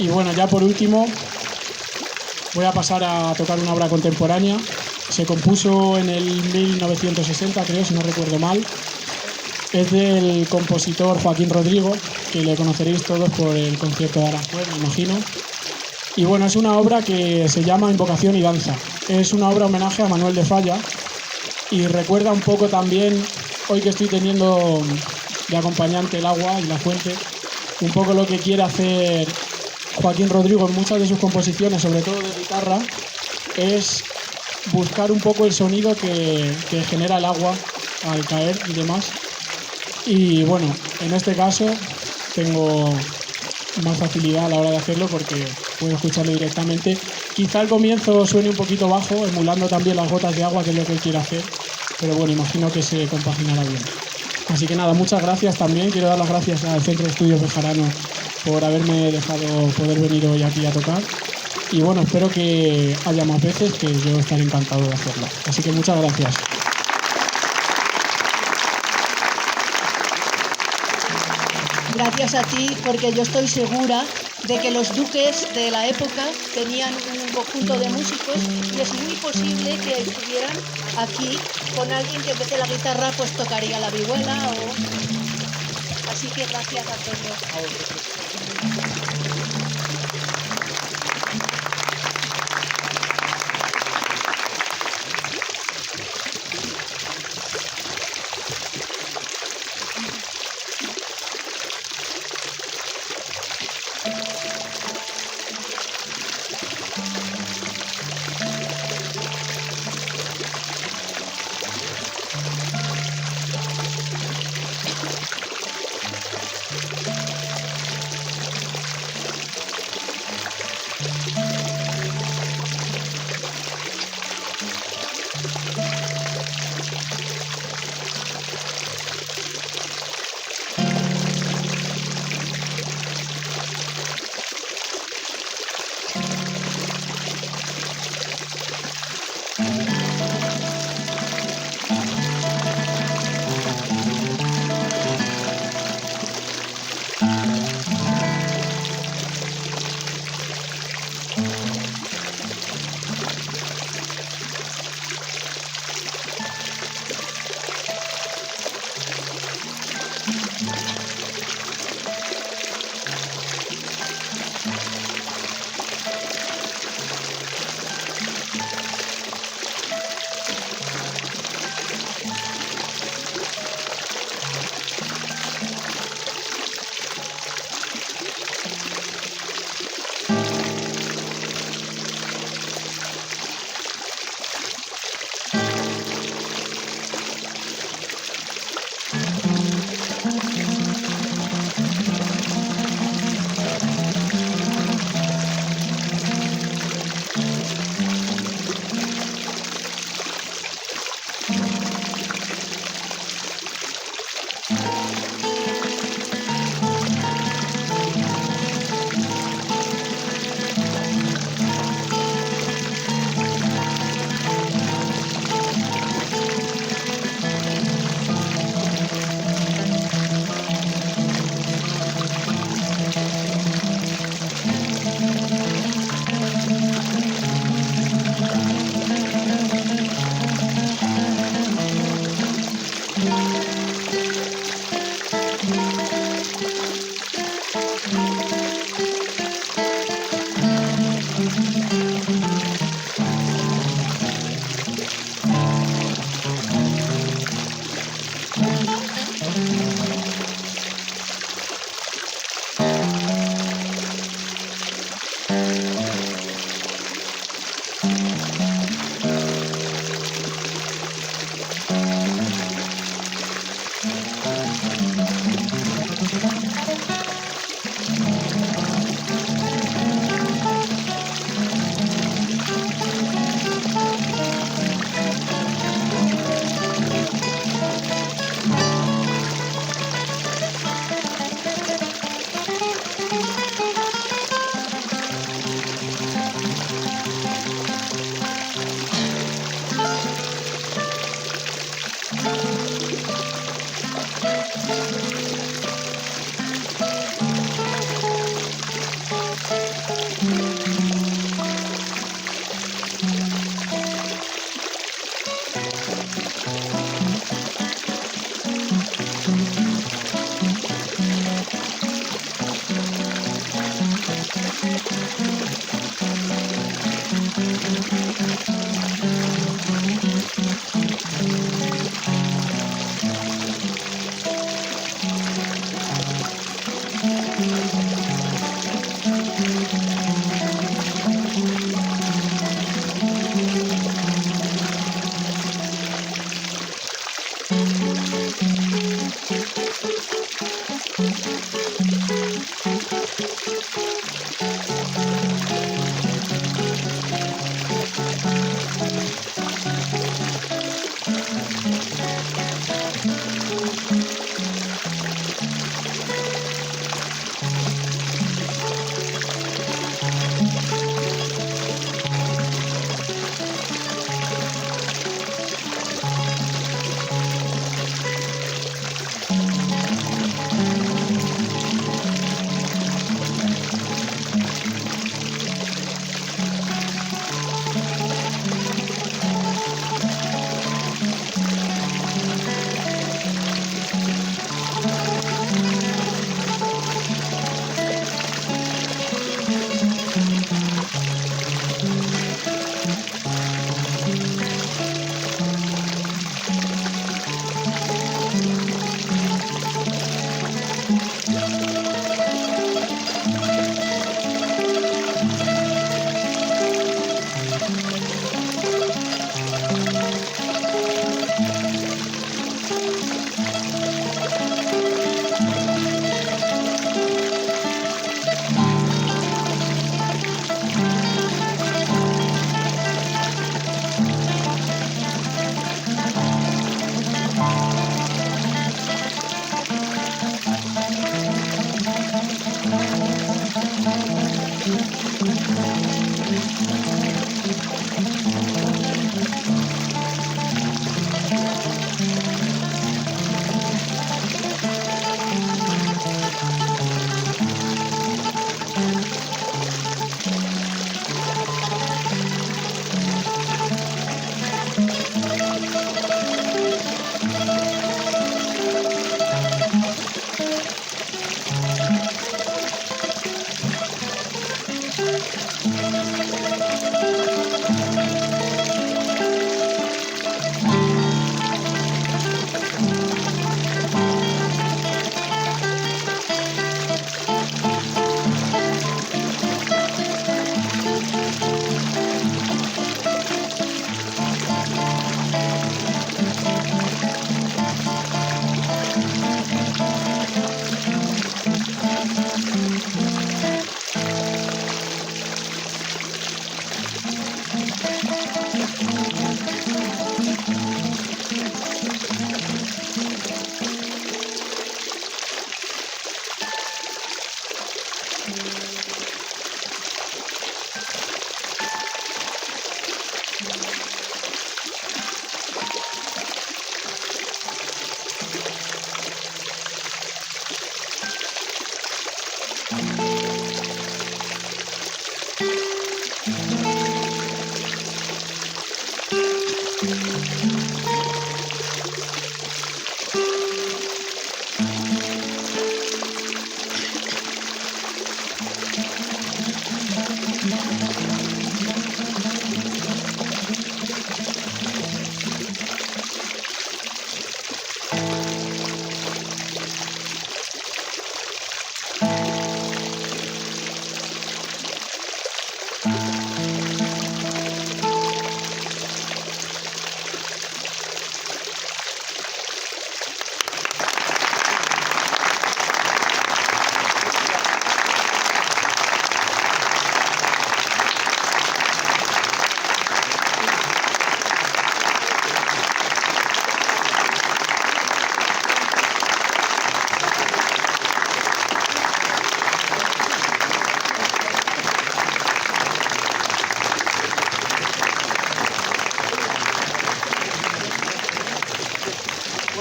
Y bueno, ya por último voy a pasar a tocar una obra contemporánea. Se compuso en el 1960, creo, si no recuerdo mal. Es del compositor Joaquín Rodrigo, que le conoceréis todos por el concierto de Aranjuez, me imagino. Y bueno, es una obra que se llama Invocación y Danza. Es una obra homenaje a Manuel de Falla y recuerda un poco también, hoy que estoy teniendo de acompañante el agua y la fuente, un poco lo que quiere hacer Joaquín Rodrigo en muchas de sus composiciones, sobre todo de guitarra, es buscar un poco el sonido que genera el agua al caer y demás. Y bueno, en este caso tengo más facilidad a la hora de hacerlo porque puedo escucharlo directamente. Quizá al comienzo suene un poquito bajo, emulando también las gotas de agua, que es lo que él quiere hacer, pero bueno, imagino que se compaginará bien. Así que nada, muchas gracias también. Quiero dar las gracias al Centro de Estudios Bejarano por haberme dejado poder venir hoy aquí a tocar. Y bueno, espero que haya más veces, que yo estaré encantado de hacerlo. Así que muchas gracias. Gracias a ti, porque yo estoy segura de que los duques de la época tenían un conjunto de músicos y es muy posible que estuvieran aquí con alguien que en vez de la guitarra pues tocaría la vihuela o... Así que gracias, Antonio.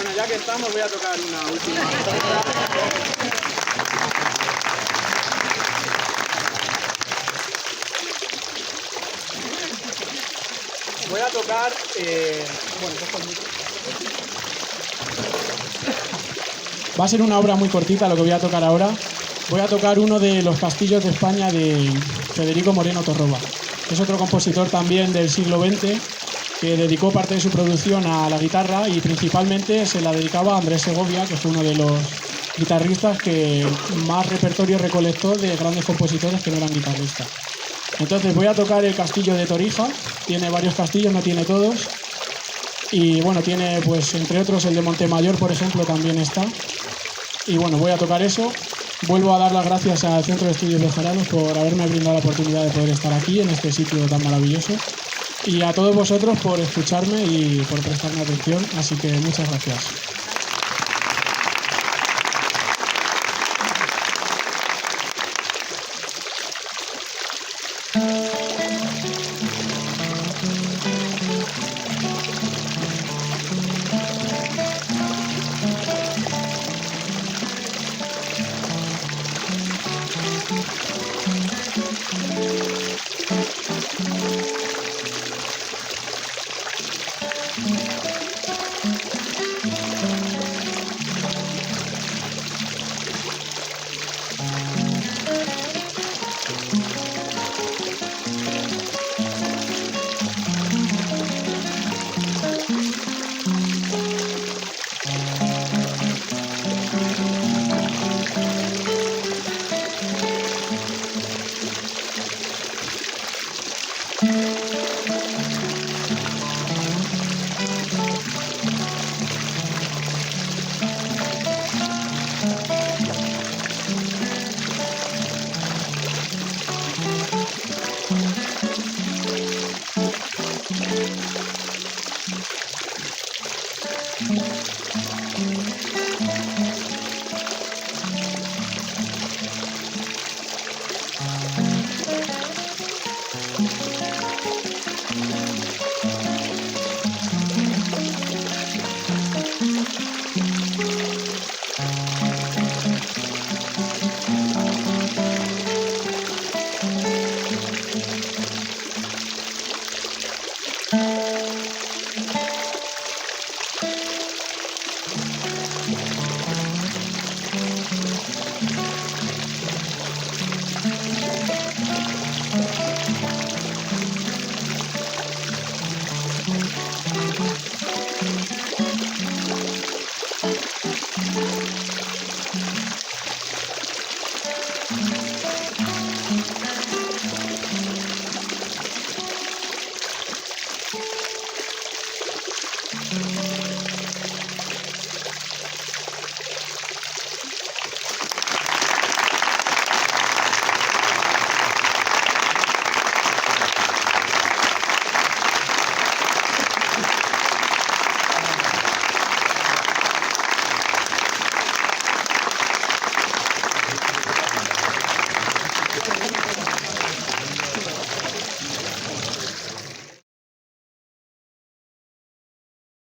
Bueno, ya que estamos, voy a tocar una última. Voy a tocar, bueno, cojo el micro. Va a ser una obra muy cortita lo que voy a tocar ahora. Voy a tocar uno de los castillos de España de Federico Moreno Torroba, que es otro compositor también del siglo XX, que dedicó parte de su producción a la guitarra y principalmente se la dedicaba a Andrés Segovia, que fue uno de los guitarristas que más repertorio recolectó de grandes compositores que no eran guitarristas. Entonces voy a tocar el castillo de Torija. Tiene varios castillos, no tiene todos. Y bueno, tiene pues entre otros el de Montemayor, por ejemplo, también está. Y bueno, voy a tocar eso. Vuelvo a dar las gracias al Centro de Estudios Bejarano por haberme brindado la oportunidad de poder estar aquí en este sitio tan maravilloso. Y a todos vosotros por escucharme y por prestarme atención. Así que muchas gracias.